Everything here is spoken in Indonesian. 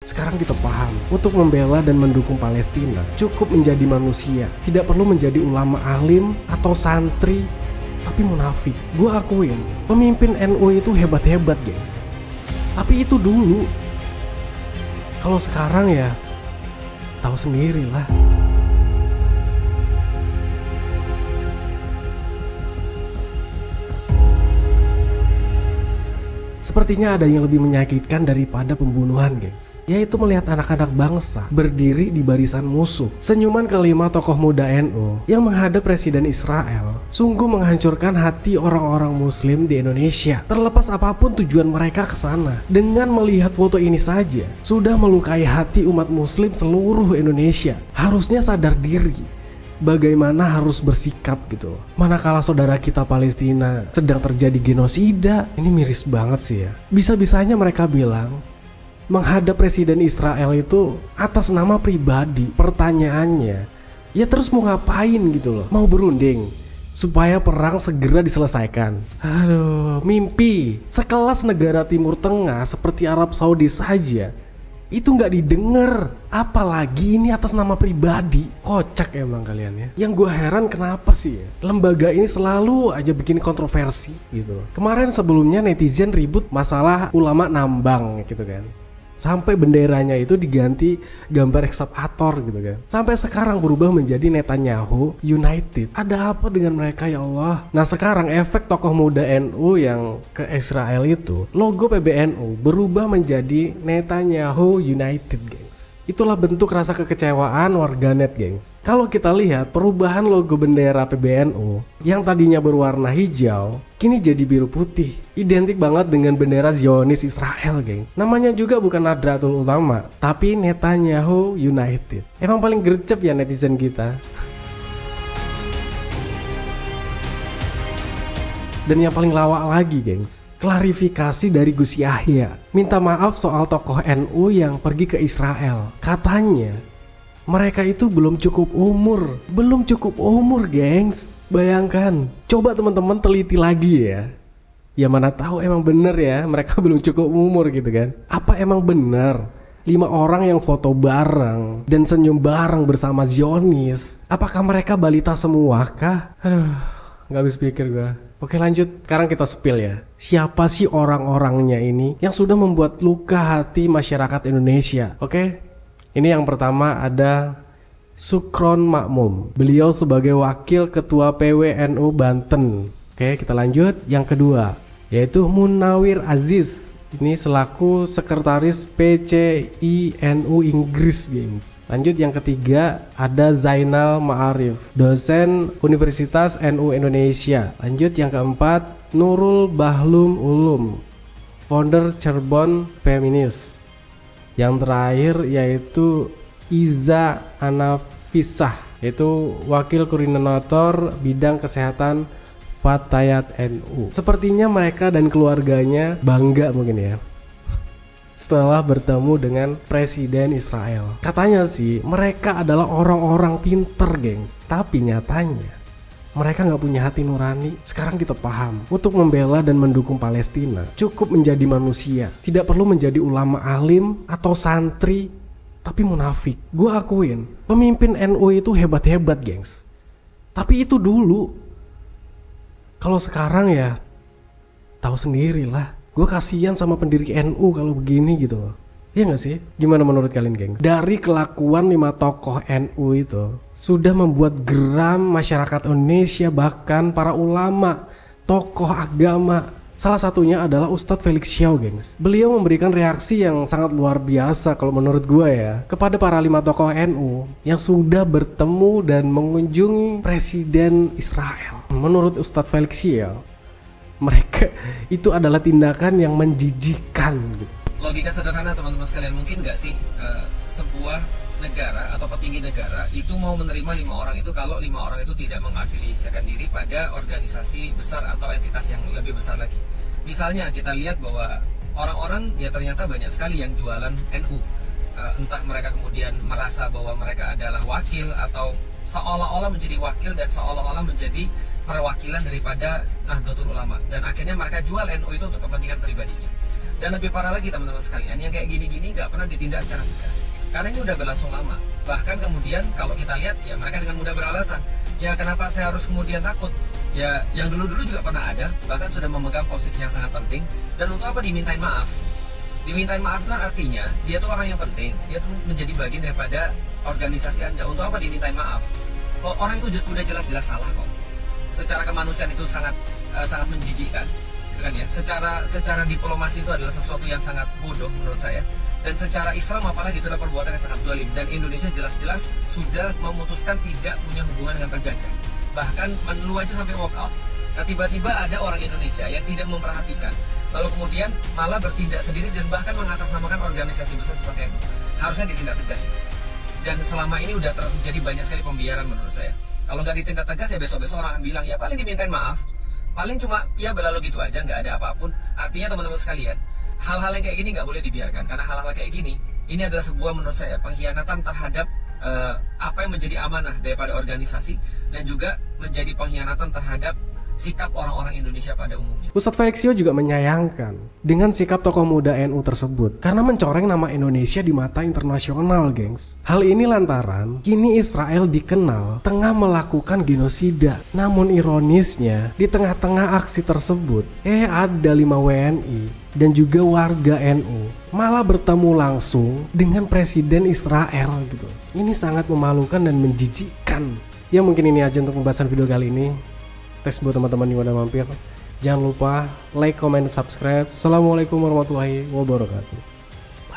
Sekarang kita paham, untuk membela dan mendukung Palestina cukup menjadi manusia, tidak perlu menjadi ulama alim atau santri, tapi munafik. Gue akuin, pemimpin NU itu hebat-hebat guys. Tapi itu dulu. Kalau sekarang ya, tahu sendirilah. Sepertinya ada yang lebih menyakitkan daripada pembunuhan, gengs, yaitu melihat anak-anak bangsa berdiri di barisan musuh. Senyuman kelima tokoh muda NU yang menghadap Presiden Israel sungguh menghancurkan hati orang-orang Muslim di Indonesia. Terlepas apapun tujuan mereka ke sana, dengan melihat foto ini saja sudah melukai hati umat Muslim seluruh Indonesia. Harusnya sadar diri bagaimana harus bersikap gitu. Manakala saudara kita Palestina sedang terjadi genosida, ini miris banget sih ya. Bisa-bisanya mereka bilang menghadap Presiden Israel itu atas nama pribadi. Pertanyaannya, ya terus mau ngapain gitu loh? Mau berunding supaya perang segera diselesaikan. Aduh, mimpi sekelas negara Timur Tengah seperti Arab Saudi saja itu nggak didengar, apalagi ini atas nama pribadi. Kocak emang kalian ya. Yang gue heran kenapa sih ya, lembaga ini selalu aja bikin kontroversi gitu. Kemarin sebelumnya netizen ribut masalah ulama nambang gitu kan, sampai benderanya itu diganti gambar ekskavator gitu kan. Sampai sekarang berubah menjadi Netanyahu United. Ada apa dengan mereka ya Allah? Nah sekarang efek tokoh muda NU yang ke Israel itu, logo PBNU berubah menjadi Netanyahu United, gengs. Itulah bentuk rasa kekecewaan warganet, gengs. Kalau kita lihat perubahan logo bendera PBNU yang tadinya berwarna hijau kini jadi biru putih, identik banget dengan bendera Zionis Israel, gengs. Namanya juga bukan Nahdlatul Ulama, tapi Netanyahu United. Emang paling gercep ya netizen kita. Dan yang paling lawak lagi, gengs, klarifikasi dari Gus Yahya minta maaf soal tokoh NU yang pergi ke Israel. Katanya mereka itu belum cukup umur, gengs. Bayangkan, coba teman-teman teliti lagi ya. Ya mana tahu emang bener ya mereka belum cukup umur gitu kan. Apa emang bener 5 orang yang foto bareng dan senyum bareng bersama Zionis, apakah mereka balita semua kah? Aduh, gak habis pikir gua. Oke lanjut, sekarang kita spill ya. Siapa sih orang-orangnya ini yang sudah membuat luka hati masyarakat Indonesia? Oke, ini yang pertama ada Sukron Makmum. Beliau sebagai wakil ketua PWNU Banten. Oke, kita lanjut. Yang kedua, yaitu Munawir Aziz. Ini selaku sekretaris PCINU Inggris, gengs. Lanjut yang ketiga, ada Zainal Ma'arif, dosen Universitas NU Indonesia. Lanjut yang keempat, Nurul Bahlum Ulum, founder Cirebon Feminis. Yang terakhir yaitu Iza Anafisah, yaitu wakil koordinator bidang kesehatan Fatayat NU. Sepertinya mereka dan keluarganya bangga mungkin ya setelah bertemu dengan Presiden Israel. Katanya sih mereka adalah orang-orang pinter, gengs, tapi nyatanya mereka nggak punya hati nurani. Sekarang kita paham, untuk membela dan mendukung Palestina cukup menjadi manusia, tidak perlu menjadi ulama alim atau santri, tapi munafik. Gue akuin pemimpin NU itu hebat-hebat, gengs, tapi itu dulu. Kalau sekarang ya tahu sendirilah. Gue kasihan sama pendiri NU kalau begini gitu loh. Iya gak sih? Gimana menurut kalian, gengs? Dari kelakuan 5 tokoh NU itu sudah membuat geram masyarakat Indonesia, bahkan para ulama, tokoh agama. Salah satunya adalah Ustadz Felix Xiao, gengs. Beliau memberikan reaksi yang sangat luar biasa kalau menurut gue ya, kepada para 5 tokoh NU yang sudah bertemu dan mengunjungi Presiden Israel. Menurut Ustadz Felix Xiao, mereka itu adalah tindakan yang menjijikan gitu. Logika sederhana teman-teman sekalian, mungkin nggak sih sebuah negara atau petinggi negara itu mau menerima 5 orang itu kalau 5 orang itu tidak mengafiliasikan diri pada organisasi besar atau entitas yang lebih besar lagi. Misalnya kita lihat bahwa orang-orang ya ternyata banyak sekali yang jualan NU, entah mereka kemudian merasa bahwa mereka adalah wakil atau seolah-olah menjadi wakil dan seolah-olah menjadi perwakilan daripada Nahdlatul Ulama, dan akhirnya mereka jual NU itu untuk kepentingan pribadinya. Dan lebih parah lagi teman-teman sekalian, yang kayak gini-gini nggak pernah ditindak secara tegas. Karena ini udah berlangsung lama. Bahkan kemudian kalau kita lihat ya mereka dengan mudah beralasan, ya kenapa saya harus kemudian takut? Ya yang dulu-dulu juga pernah ada, bahkan sudah memegang posisi yang sangat penting. Dan untuk apa dimintain maaf? Dimintain maaf itu kan artinya dia tuh orang yang penting, dia tuh menjadi bagian daripada organisasi Anda. Untuk apa dimintain maaf? Oh, orang itu udah jelas-jelas salah kok. Secara kemanusiaan itu sangat menjijikkan. Kan ya, secara diplomasi itu adalah sesuatu yang sangat bodoh menurut saya, dan secara Islam apalagi itu adalah perbuatan yang sangat zalim, dan Indonesia jelas-jelas sudah memutuskan tidak punya hubungan dengan penjajah, bahkan menelu aja sampai walk out. Nah tiba-tiba ada orang Indonesia yang tidak memperhatikan, lalu kemudian malah bertindak sendiri dan bahkan mengatasnamakan organisasi besar seperti itu. Harusnya ditindak tegas, dan selama ini udah terjadi banyak sekali pembiaran menurut saya. Kalau nggak ditindak tegas ya besok-besok orang akan bilang ya paling dimintain maaf, paling cuma ya berlalu gitu aja, nggak ada apapun. Artinya teman-teman sekalian, hal-hal yang kayak gini nggak boleh dibiarkan, karena hal-hal kayak gini ini adalah sebuah menurut saya pengkhianatan terhadap apa yang menjadi amanah daripada organisasi, dan juga menjadi pengkhianatan terhadap sikap orang-orang Indonesia pada umumnya. Ustadz Felixio juga menyayangkan dengan sikap tokoh muda NU tersebut karena mencoreng nama Indonesia di mata internasional, gengs. Hal ini lantaran kini Israel dikenal tengah melakukan genosida. Namun ironisnya di tengah-tengah aksi tersebut ada 5 WNI dan juga warga NU malah bertemu langsung dengan Presiden Israel gitu. Ini sangat memalukan dan menjijikkan. Ya mungkin ini aja untuk pembahasan video kali ini. Thanks buat teman-teman yang udah mampir. Jangan lupa like, comment, subscribe. Assalamualaikum warahmatullahi wabarakatuh.